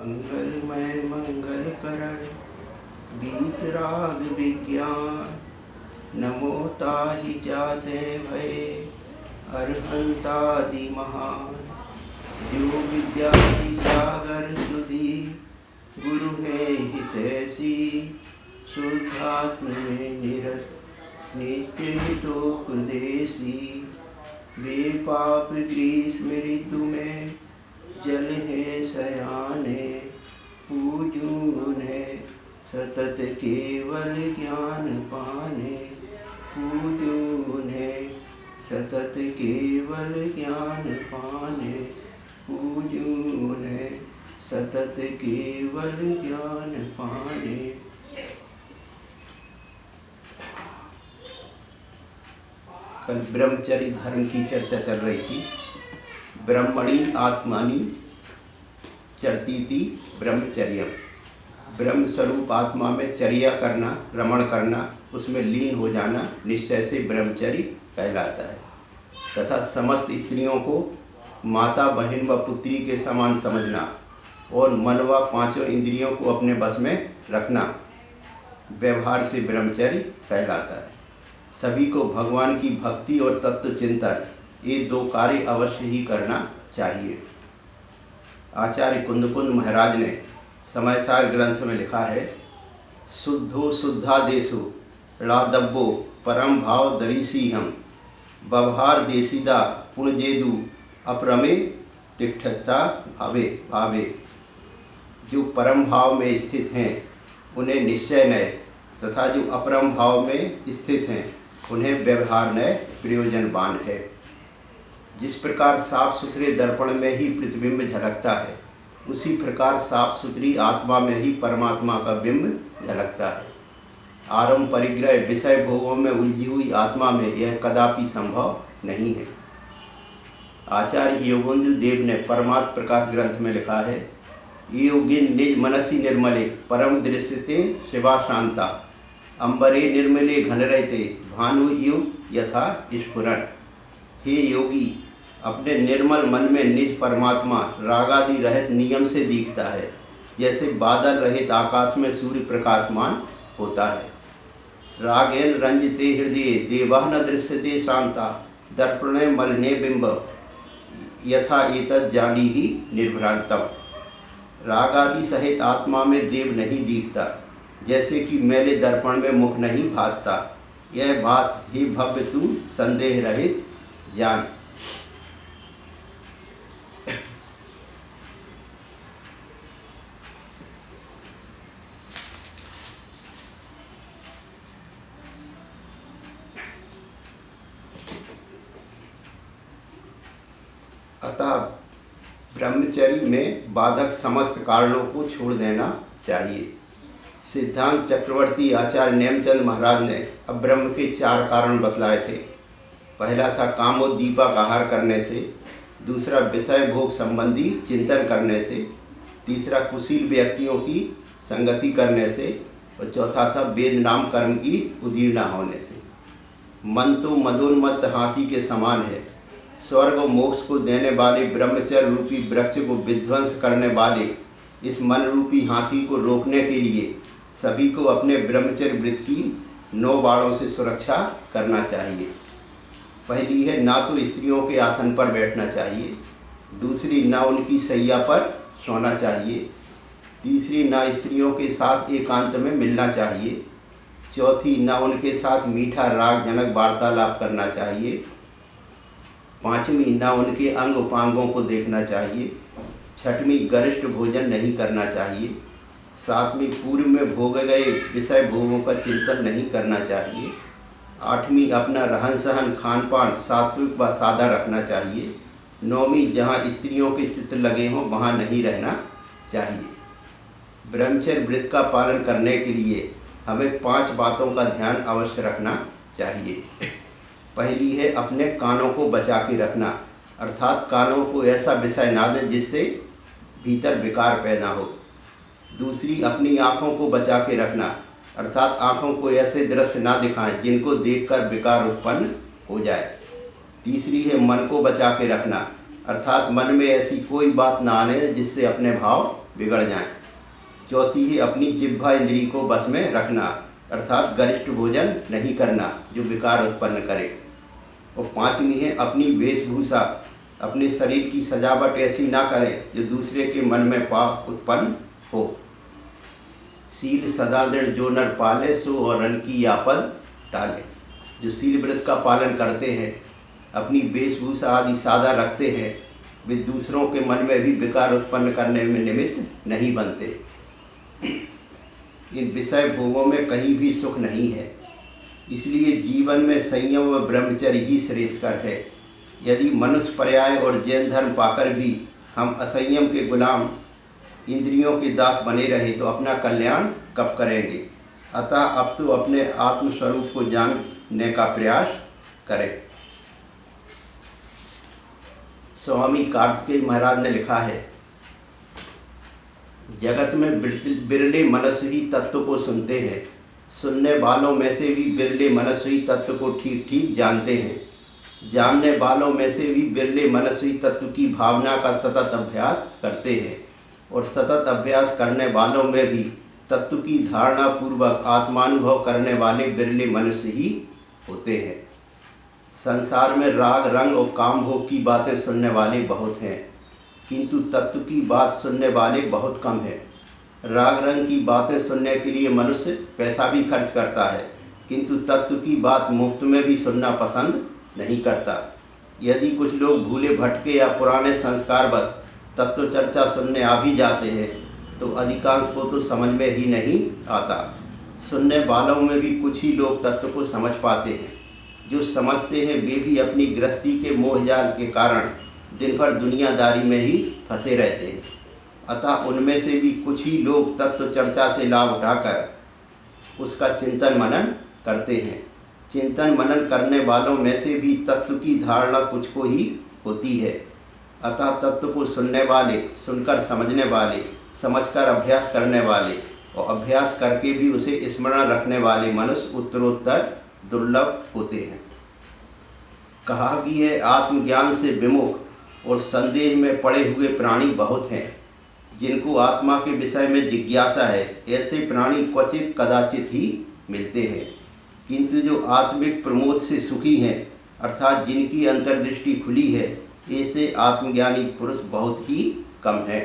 मंगलमय मंगल करण बीत राग विज्ञान। नमो ताहि जाते भय अरहंतादि महान। जो विद्यादि सागर सुधी गुरु है हितैषी। शुद्धात्म में निरत नित्य हितोपदेशी। वे पाप ग्रीष्म ऋतु में जल है सयाने। पूजू उन्हें सतत केवल ज्ञान पाने। पूजू उन्हें सतत केवल ज्ञान पाने। पूजू उन्हें सतत केवल ज्ञान पाने। कल ब्रह्मचर्य धर्म की चर्चा चल रही थी। ब्रह्मणि आत्मानि चरतीति ब्रह्मचर्य। ब्रह्म स्वरूप आत्मा में चर्या करना, रमण करना, उसमें लीन हो जाना निश्चय से ब्रह्मचर्य कहलाता है। तथा समस्त स्त्रियों को माता, बहन व पुत्री के समान समझना और मन व पांचों इंद्रियों को अपने बस में रखना व्यवहार से ब्रह्मचर्य कहलाता है। सभी को भगवान की भक्ति और तत्व चिंतन ये दो कार्य अवश्य ही करना चाहिए। आचार्य कुंदकुंद महाराज ने समयसार ग्रंथ में लिखा है, शुद्धो शुद्धादेशो लादब्बो परम भाव दरीसी हम। व्यवहार देसीदा पुण्यजेदु अपरमे तिष्ठता भावे भावे। जो परम भाव में स्थित हैं उन्हें निश्चय नय, तथा जो अपरम भाव में स्थित हैं उन्हें व्यवहार नय प्रयोजनवान है। जिस प्रकार साफ सुथरे दर्पण में ही प्रतिबिंब झलकता है, उसी प्रकार साफ सुथरी आत्मा में ही परमात्मा का बिंब झलकता है। आरंभ परिग्रह विषय भोगों में उलझी हुई आत्मा में यह कदापि संभव नहीं है। आचार्य योगेंद्र देव ने परमार्थ प्रकाश ग्रंथ में लिखा है, योगिन निज मनसी निर्मले परम दृश्यते शिवा शांता। अंबरे निर्मले घन रहते भानु इव यथा स्फुरन। हे योगी, अपने निर्मल मन में निज परमात्मा रागादि रहित नियम से दिखता है, जैसे बादल रहित आकाश में सूर्य प्रकाशमान होता है। रागेन रंजिते हृदय देवा न दृश्यते शांता। दर्पणे मलने बिंब यथा एतत् जानी ही निर्भ्रांतम। राग आदि सहित आत्मा में देव नहीं दिखता, जैसे कि मैले दर्पण में मुख नहीं भासता। यह बात ही भव्य तू संदेह रहित जान। अतः ब्रह्मचर्य में बाधक समस्त कारणों को छोड़ देना चाहिए। सिद्धांत चक्रवर्ती आचार्य नेमचंद महाराज ने अब ब्रह्म के 4 कारण बतलाए थे। पहला था कामोद्दीपक आहार करने से, दूसरा विषय भोग संबंधी चिंतन करने से, तीसरा कुशील व्यक्तियों की संगति करने से, और चौथा था वेद नाम कर्म की उदीर्णा होने से। मन तो मदोन्मत्त हाथी के समान है। स्वर्ग और मोक्ष को देने वाले ब्रह्मचर्य रूपी वृक्ष को विध्वंस करने वाले इस मन रूपी हाथी को रोकने के लिए सभी को अपने ब्रह्मचर्य व्रत की 9 बाणों से सुरक्षा करना चाहिए। पहली है, ना तो स्त्रियों के आसन पर बैठना चाहिए। दूसरी, ना उनकी शैया पर सोना चाहिए। तीसरी, ना स्त्रियों के साथ एकांत में मिलना चाहिए। चौथी, ना उनके साथ मीठा रागजनक वार्तालाप करना चाहिए। पाँचवीं, ना उनके अंग उपांगों को देखना चाहिए। छठवीं, गरिष्ठ भोजन नहीं करना चाहिए। सातवीं, पूर्व में भोगे गए विषय भोगों का चिंतन नहीं करना चाहिए। आठवीं, अपना रहन सहन खान पान सात्विक व सादा रखना चाहिए। नौवीं, जहाँ स्त्रियों के चित्र लगे हों वहाँ नहीं रहना चाहिए। ब्रह्मचर्य व्रत का पालन करने के लिए हमें 5 बातों का ध्यान अवश्य रखना चाहिए। पहली है, अपने कानों को बचा के रखना, अर्थात कानों को ऐसा विषय ना दें जिससे भीतर विकार पैदा हो। दूसरी, अपनी आँखों को बचा के रखना, अर्थात आँखों को ऐसे दृश्य ना दिखाएं जिनको देखकर विकार उत्पन्न हो जाए। तीसरी है मन को बचा के रखना, अर्थात मन में ऐसी कोई बात ना आने जिससे अपने भाव बिगड़ जाएं। चौथी है अपनी जिह्वा इंद्री को बस में रखना, अर्थात गरिष्ठ भोजन नहीं करना जो विकार उत्पन्न करे। और पांचवी है अपनी वेशभूषा, अपने शरीर की सजावट ऐसी ना करे जो दूसरे के मन में पाप उत्पन्न हो। शील सदा दृढ़ जो नर पाले, सो और रन की आपद टाले। जो शील व्रत का पालन करते हैं, अपनी वेशभूषा आदि सादा रखते हैं, वे दूसरों के मन में भी विकार उत्पन्न करने में निमित्त नहीं बनते। इन विषय भोगों में कहीं भी सुख नहीं है, इसलिए जीवन में संयम व ब्रह्मचर्य ही श्रेष्ठकर है। यदि मनुष्य पर्याय और जैन धर्म पाकर भी हम असंयम के गुलाम, इंद्रियों के दास बने रहे तो अपना कल्याण कब करेंगे। अतः अब तो अपने आत्मस्वरूप को जानने का प्रयास करें। स्वामी कार्तिकेय महाराज ने लिखा है, जगत में बिरले मनुष्य ही तत्व को सुनते हैं, सुनने वालों में से भी बिरले मनुष्य ही तत्व को ठीक ठीक जानते हैं, जानने वालों में से भी बिरले मनुष्य ही तत्व की भावना का सतत अभ्यास करते हैं, और सतत अभ्यास करने वालों में भी तत्व की धारणा पूर्वक आत्मानुभव करने वाले बिरले मनुष्य ही होते हैं। संसार में राग रंग और काम भोग की बातें सुनने वाले बहुत हैं, किंतु तत्व की बात सुनने वाले बहुत कम हैं। राग रंग की बातें सुनने के लिए मनुष्य पैसा भी खर्च करता है, किंतु तत्व की बात मुफ्त में भी सुनना पसंद नहीं करता। यदि कुछ लोग भूले भटके या पुराने संस्कार बस तत्व चर्चा सुनने आ भी जाते हैं तो अधिकांश को तो समझ में ही नहीं आता। सुनने वालों में भी कुछ ही लोग तत्व को समझ पाते हैं। जो समझते हैं वे भी अपनी गृहस्थी के मोहजाल के कारण दिन भर दुनियादारी में ही फंसे रहते हैं। अतः उनमें से भी कुछ ही लोग तत्व चर्चा से लाभ उठाकर उसका चिंतन मनन करते हैं। चिंतन मनन करने वालों में से भी तत्व की धारणा कुछ को ही होती है। अतः तत्व को सुनने वाले, सुनकर समझने वाले, समझकर अभ्यास करने वाले और अभ्यास करके भी उसे स्मरण रखने वाले मनुष्य उत्तरोत्तर दुर्लभ होते हैं। कहा भी है, आत्मज्ञान से विमुख और संदेह में पड़े हुए प्राणी बहुत हैं। जिनको आत्मा के विषय में जिज्ञासा है, ऐसे प्राणी क्वचित कदाचित ही मिलते हैं। किंतु जो आत्मिक प्रमोद से सुखी हैं, अर्थात जिनकी अंतर्दृष्टि खुली है, ऐसे आत्मज्ञानी पुरुष बहुत ही कम है।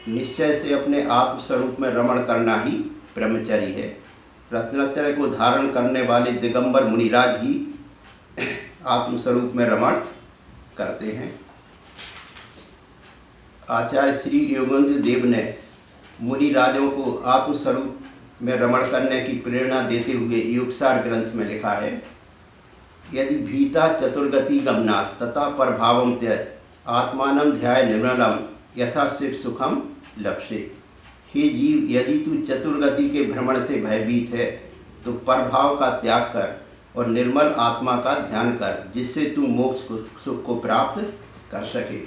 निश्चय से अपने आत्मस्वरूप में रमण करना ही ब्रह्मचर्य है। रत्नत्रय को धारण करने वाले दिगंबर मुनिराज ही आत्मस्वरूप में रमण करते हैं। आचार्य श्री योगेंद्र देव ने मुनिराजों को आत्मस्वरूप में रमण करने की प्रेरणा देते हुए योगसार ग्रंथ में लिखा है, यदि भीता चतुर्गति गमना तथा प्रभावम त्यज आत्मानं ध्याय निर्मलम यथा शिव सुखम लप्से। हे जीव, यदि तू चतुर्गति के भ्रमण से भयभीत है तो प्रभाव का त्याग कर और निर्मल आत्मा का ध्यान कर, जिससे तू मोक्ष सुख को प्राप्त कर सके।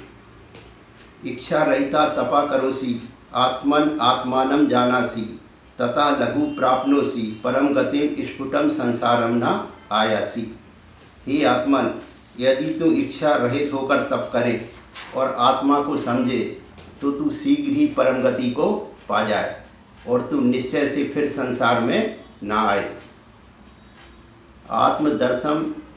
इच्छा रहिता तपा करोसी आत्मन आत्मानं जानासी तथा लघु प्राप्नोसी परम गतिम स्फुटम संसारम न आयासी। हे आत्मन, यदि तू इच्छा रहित होकर तप करे और आत्मा को समझे तो तू शीघ्र ही परम गति को पा जाए और तू निश्चय से फिर संसार में ना आए।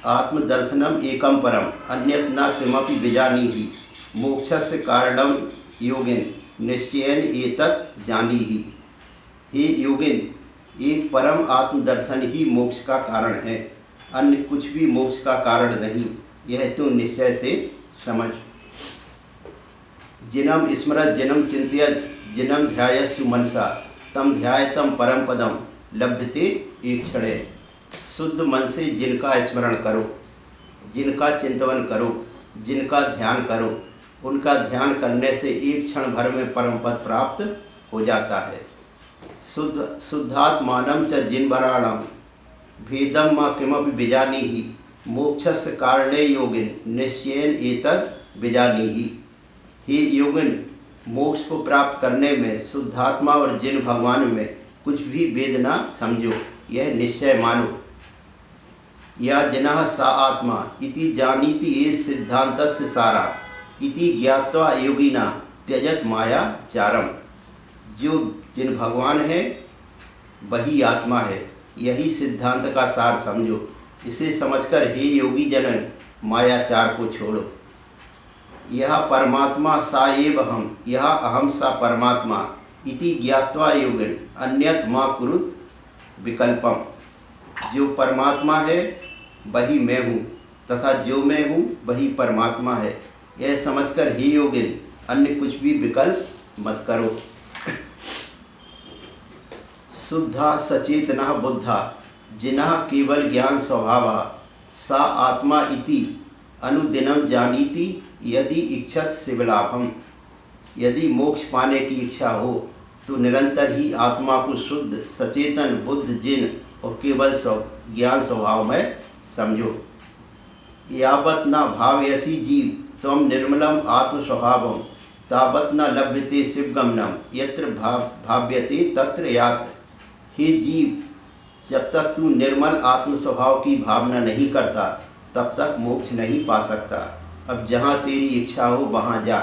आत्मदर्शनम एकम परम अन्यत न किमपि विजानीहि मोक्षस्य कारणम योगिन निश्चयेन एतत् जानीहि। हे योगिन, एक परम आत्मदर्शन ही मोक्ष का कारण है, अन्य कुछ भी मोक्ष का कारण नहीं, यह तू निश्चय से समझ। जिनम स्मरत जिनम चिंत्यत जिनम ध्यायस्सु मनसा तम ध्यायतम परम पदम लभ्यते एक क्षणे। शुद्ध मन से जिनका स्मरण करो, जिनका चिंतन करो, जिनका ध्यान करो, उनका ध्यान करने से एक क्षण भर में परम पद प्राप्त हो जाता है। शुद्धात्मानं च जिन्वराणं भेदं मा किमपि विजानीहि मोक्षस्य कारणे योगिन निश्चयेन एतद् विजानीहि। हे योगिन, मोक्ष को प्राप्त करने में शुद्धात्मा और जिन भगवान में कुछ भी भेद न समझो, यह निश्चय मानो। या जिनः सा आत्मा इति जानीति ये सिद्धान्तस्य सारा इति ज्ञात्वा योगिना त्यजत माया चारम। जो जिन भगवान है वही आत्मा है। यही सिद्धांत का सार समझो। इसे समझकर हे योगी जनन मायाचार को छोड़ो। यह परमात्मा सा एव अहम, यह अहम सा परमात्मा इति ज्ञात्वा योगिन अन्यत मा कुरुत विकल्पम। जो परमात्मा है वही मैं हूँ तथा जो मैं हूँ वही परमात्मा है, यह समझकर हे योगिन अन्य कुछ भी विकल्प मत करो। शुद्धा सचेतना बुद्धा जिन्हा केवल ज्ञान स्वभावा सा आत्मा इति अनुदिनम जानीति यदि इच्छत शिवलाभम। यदि मोक्ष पाने की इच्छा हो तो निरंतर ही आत्मा को शुद्ध सचेतन बुद्ध जिन और केवल ज्ञान स्वभाव में समझो। यावत न भावयसी जीव त्वं निर्मलम आत्म स्वभावम तावत न लभ्यते शिवगमनम यत्र भाव्यते तत्र यात। हे जीव, जब तक तू निर्मल आत्म स्वभाव की भावना नहीं करता तब तक मोक्ष नहीं पा सकता। अब जहाँ तेरी इच्छा हो वहाँ जा।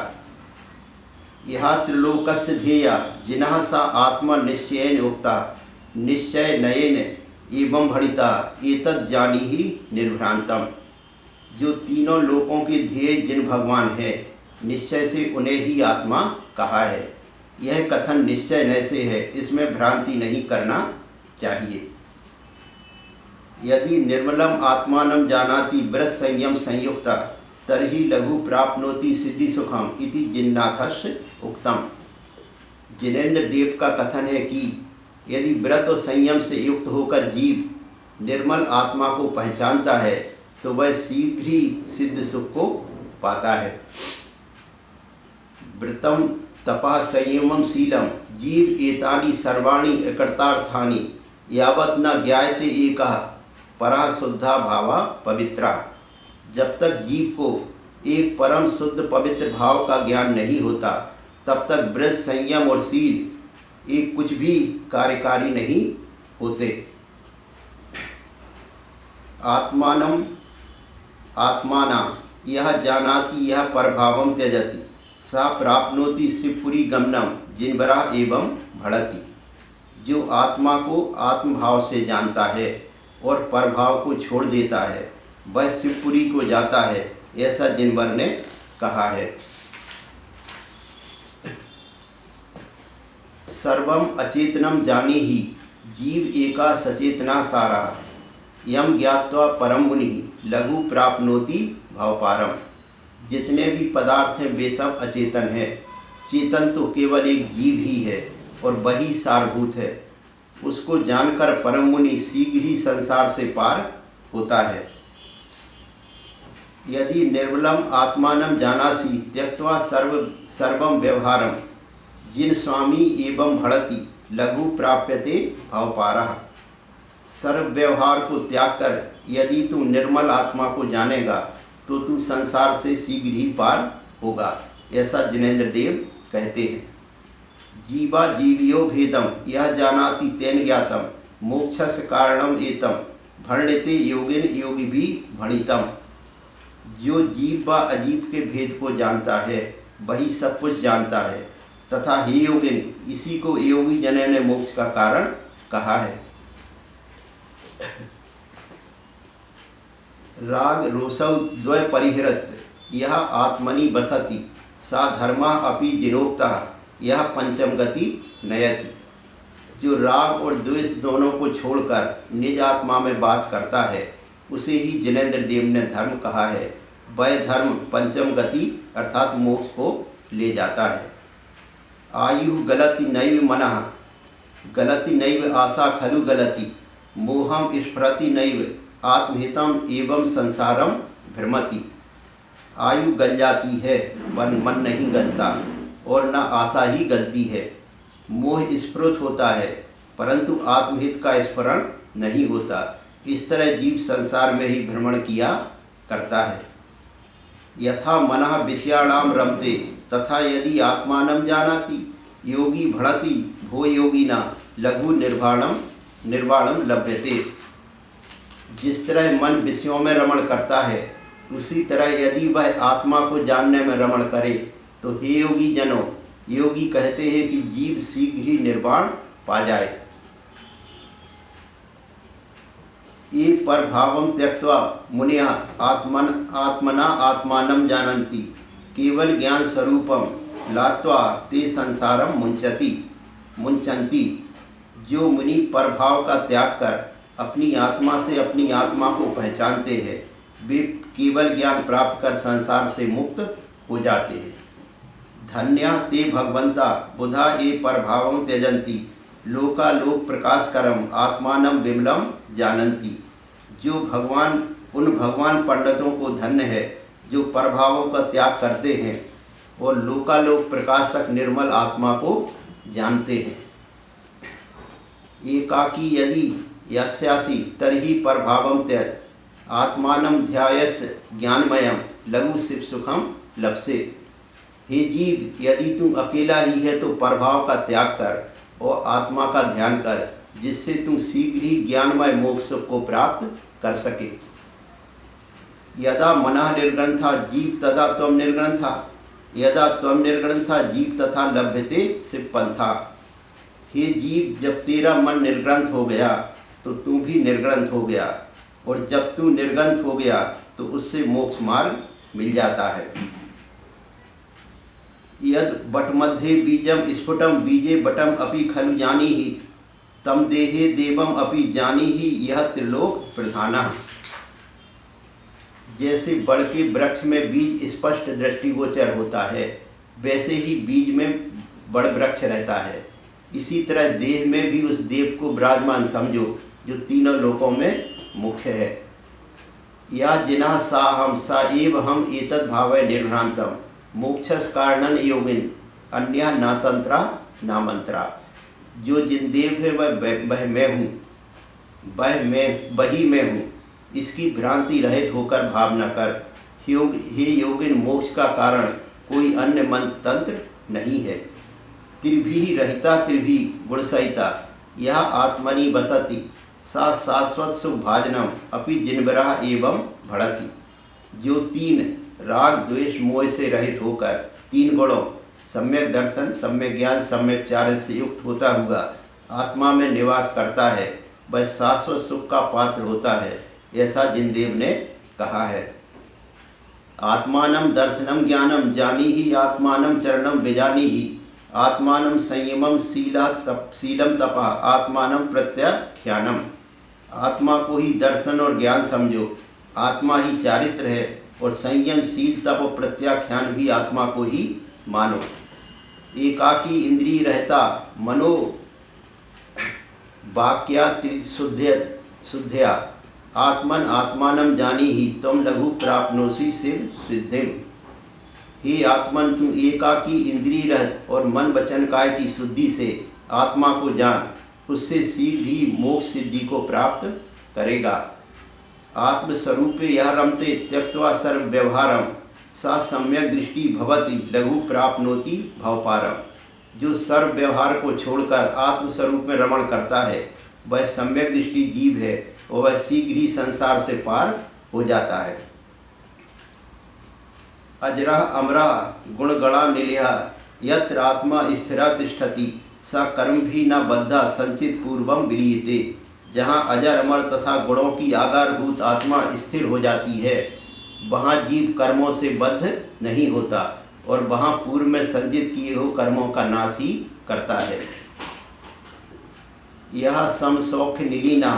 यह त्रिलोकस्य ध्येया जिन्हा सा आत्मा निश्चयेन उक्ता निश्चय नयेन एवं भणिता एतद् जानी ही निर्भ्रांतम। जो तीनों लोकों के ध्येय जिन भगवान है निश्चय से उन्हें ही आत्मा कहा है। यह कथन निश्चय नय से है, इसमें भ्रांति नहीं करना चाहिए। यदि निर्मलम आत्मानं जानाति व्रत संयम संयुक्ता तर्हि लघु प्राप्नोति सिद्धि सुखम इति जिन्नाथस्य उक्तम। जिनेन्द्र देव का कथन है कि यदि व्रत और संयम से युक्त होकर जीव निर्मल आत्मा को पहचानता है तो वह शीघ्र ही सिद्ध सुख को पाता है। व्रतम तपः संयमम शीलम जीव एतानि सर्वाणि अकृतार्थानि यावत् न ज्ञायते एकः परः शुद्धा भावा पवित्रा। जब तक जीव को एक परम शुद्ध पवित्र भाव का ज्ञान नहीं होता तब तक व्रत संयम और शील एक कुछ भी कार्यकारी नहीं होते। आत्मानं आत्माना यह जानाति यह परभावम त्यजति सा प्राप्नोति शिवपुरी गमनम जिनवरा एवं भड़ति। जो आत्मा को आत्मभाव से जानता है और परभाव को छोड़ देता है वह शिवपुरी को जाता है, ऐसा जिनवर ने कहा है। सर्वम अचेतनम जानी ही जीव एका सचेतना सारा यम ज्ञात्वा परम मुनि लघु प्राप्नोति भवपारम। जितने भी पदार्थ हैं वे सब अचेतन है, चेतन तो केवल एक जीव ही है और वही सारभूत है। उसको जानकर परम मुनि शीघ्र ही संसार से पार होता है। यदि निर्मलम आत्मानं जानासि त्यक्त्वा सर्वं व्यवहारम जिन स्वामी एवं भड़ति लघु प्राप्यते भवपारः। सर्व व्यवहार को त्याग कर यदि तू निर्मल आत्मा को जानेगा तो तू संसार से शीघ्र ही पार होगा, ऐसा जिनेन्द्र देव कहते हैं। जीवा जीवियो भेदम यह जानाति तेन ज्ञातम मोक्षस्य कारणम एतम भण्यते योगिन योगी भी भणितम। जो जीव व अजीव के भेद को जानता है वही सब कुछ जानता है तथा हे योगिन इसी को योगी जन ने मोक्ष का कारण कहा है। राग रोसौ द्वय परिहरत यह आत्मनि बसति सा धर्मा अपि जिनोक्ता यह पंचम गति नयति। जो राग और द्वेष दोनों को छोड़कर निज आत्मा में वास करता है उसे ही जिनेन्द्र देव ने धर्म कहा है। वह धर्म पंचम गति अर्थात मोक्ष को ले जाता है। आयु गलति नैव मनः गलति नैव आशा खलु गलति मोहम स्फुरति नैव आत्महितम एवं संसारम भ्रमति। आयु गल जाती है पर मन नहीं गलता और न आशा ही गलती है। मोह स्फुरित होता है परंतु आत्महित का स्मरण नहीं होता। इस तरह जीव संसार में ही भ्रमण किया करता है। यथा मनः विषयाणाम रमते तथा यदि आत्मानं जानाति योगी भणति भो योगिना लघु निर्वाणम लभ्यते। जिस तरह मन विषयों में रमण करता है उसी तरह यदि वह आत्मा को जानने में रमण करे तो हे योगी जनों योगी कहते हैं कि जीव शीघ्र ही निर्वाण पा जाए। ये परभावम त्यक्त्वा मुनिया आत्मना आत्मानं जानन्ति केवल ज्ञान स्वरूपम लात्वा ते संसारम मुंचन्ति। जो मुनि परभाव का त्याग कर अपनी आत्मा से अपनी आत्मा को पहचानते हैं, वे केवल ज्ञान प्राप्त कर संसार से मुक्त हो जाते हैं। धन्या ते भगवंता बुधा ये परभावं त्यजन्ति लोकालोक प्रकाशकरम आत्मानं विमलम जानन्ति। जो भगवान उन भगवान पंडितों को धन्य है जो परभावों का त्याग करते हैं और लोकालोक प्रकाशक निर्मल आत्मा को जानते हैं। एकाकी यदि यस्यासि तर्हि परभावं त्यज आत्मानं ध्यायस्य ज्ञानमयम लघु शिव सुखम लप्से। हे जीव, यदि तू अकेला ही है तो प्रभाव का त्याग कर और आत्मा का ध्यान कर, जिससे तू शीघ्र ही ज्ञानमय मोक्ष को प्राप्त कर सके। यदा मनः निर्ग्रंथा जीव तदा त्वं निर्ग्रंथा यदा त्वं निर्ग्रंथा जीव तथा लभ्यते शिव पंथा। हे जीव, जब तेरा मन निर्ग्रंथ हो गया तो तू भी निर्ग्रंथ हो गया, और जब तू निर्ग्रंथ हो गया तो उससे मोक्ष मार्ग मिल जाता है। यद बटमध्ये बीजम स्फुटम बीजे बटम अपि खलु जानीहि तम देहे देवम अपि जानीहि यह त्रिलोक प्रधानः। जैसे बड़ के वृक्ष में बीज स्पष्ट दृष्टिगोचर होता है, वैसे ही बीज में बड़ वृक्ष रहता है। इसी तरह देह में भी उस देव को विराजमान समझो जो तीनों लोकों में मुख्य है। या जिना सा एव हम एतद् भावय निर्भ्रांतम मोक्षस कारणन योगिन अन्या ना तंत्रा ना मंत्रा। जो जिन देव है वह मैं हूँ, वही मैं हूँ, इसकी भ्रांति रहित होकर भाव न कर। हे योगिन, मोक्ष का कारण कोई अन्य मंत्र तंत्र नहीं है। त्रिभी रहिता त्रिभी गुणसहिता यह आत्मनि बसति सा शाश्वत सुख भाजनम अपि जिनबरा एवं भड़ति। जो तीन राग द्वेष मोह से रहित होकर तीन गुणों सम्यक दर्शन, सम्यक ज्ञान, सम्यक चारण से युक्त होता हुआ आत्मा में निवास करता है, वह शाश्वत सुख का पात्र होता है, ऐसा जिनदेव ने कहा है। आत्मानं दर्शनम ज्ञानम जानीहि आत्मानं चरणम विजानीहि आत्मानं संयमम शीलम तपः आत्मानं प्रत्याख्यानम। आत्मा को ही दर्शन और ज्ञान समझो, आत्मा ही चारित्र है, और संयम, शील, तप और प्रत्याख्यान भी आत्मा को ही मानो। एकाकी इंद्रिय रहता मनो वाक्या शुद्धया आत्मन आत्मानं जानीहि त्वं लघु प्राप्नोसि शिव सिद्धिम। हे आत्मन, तू एकाकी इंद्रिय रहत और मन वचन काय की शुद्धि से आत्मा को जान, उससे शीघ्र ही मोक्ष सिद्धि को प्राप्त करेगा। आत्मस्वरूपे यह रमते त्यक्त्वा सर्व व्यवहारम सा सम्यक दृष्टि भवति लघु प्राप्नोति भवपारम। जो सर्व व्यवहार को छोड़कर आत्मस्वरूप में रमण करता है, वह सम्यक दृष्टि जीव है और वह शीघ्र ही संसार से पार हो जाता है। अजरा अमरा गुणगणा निलया यत्र आत्मा स्थिरा तिष्ठति सा कर्म भी न बद्धा संचित पूर्वम विलीयते। जहाँ अजर अमर तथा गुणों की आधारभूत आत्मा स्थिर हो जाती है, वहाँ जीव कर्मों से बद्ध नहीं होता और वहाँ पूर्व में संचित किए हुए कर्मों का नाश ही करता है। यह समसौख्य निलीना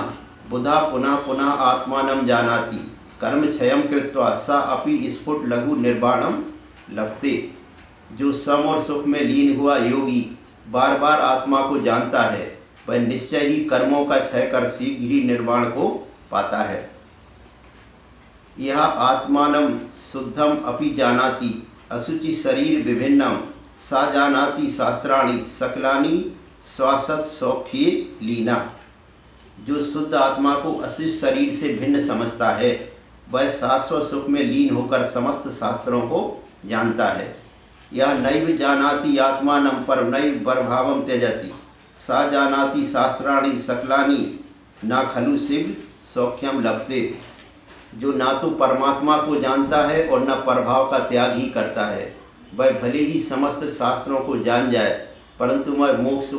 बुधा पुनः पुनः आत्मानं जानाति कर्म क्षयम कृत्वा सा अपि स्फुट लघु निर्वाणम लभते। जो सम और सुख में लीन हुआ योगी बार बार आत्मा को जानता है, वह निश्चय ही कर्मों का क्षय कर शीघ्र ही निर्वाण को पाता है। यह आत्मानं शुद्धम अपि जानाति असुचि शरीर विभिन्नम सा जानाति शास्त्राणि सकलानि श्वासत सौख्ये लीना। जो शुद्ध आत्मा को अशुद्ध शरीर से भिन्न समझता है, वह शाश्वत सुख में लीन होकर समस्त शास्त्रों को जानता है। यह नैव जानाति आत्मानं परमनैव परभावं त्यजति सा जानाति शास्त्राणि सकलानि ना खलु शिव सौख्यम लभते। जो ना तो परमात्मा को जानता है और न प्रभाव का त्याग ही करता है, वह भले ही समस्त शास्त्रों को जान जाए, परंतु वह मोक्ष